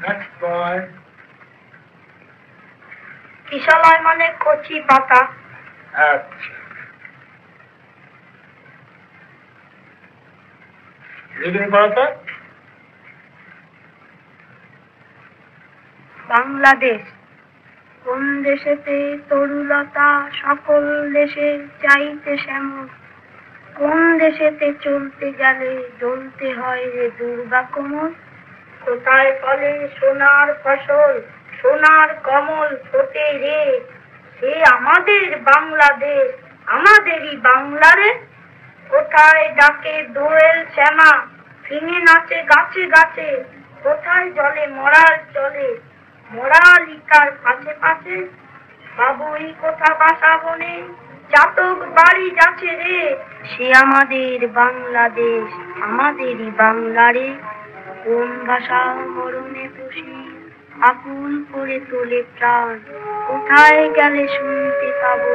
Next boy. কিশলয় মানে কচি পাতা। আচ্ছা। রিডিং পড়াতে। বাংলাদেশ কোন দেশেতে তরুলতা সকল দেশে চাইতে শ্যামল, কোন দেশেতে চলতে গেলে জ্বলতে হয় রে দুর্গা কোমল, কোথায় ফলে সোনার ফসল সোনার কমল ফোটে রে, সে আমাদের বাংলাদেশ আমাদেরই বাংলারে, কোথায় ডাকে দোয়েল শ্যামা ফিঙে নাচে গাছে গাছে, কোথায় জলে মরার চলে মরাল ইটার পাশে পাশে, বাবুই কোথা বাসা বনে চাতক বাড়ি যাচ্ছে রে, সে আমাদের বাংলাদেশ আমাদেরই বাংলারে, কোন ভাষা মরণে খুশি আকুল করে তোলে প্রাণ, কোথায় গেলে শুনতে পাবো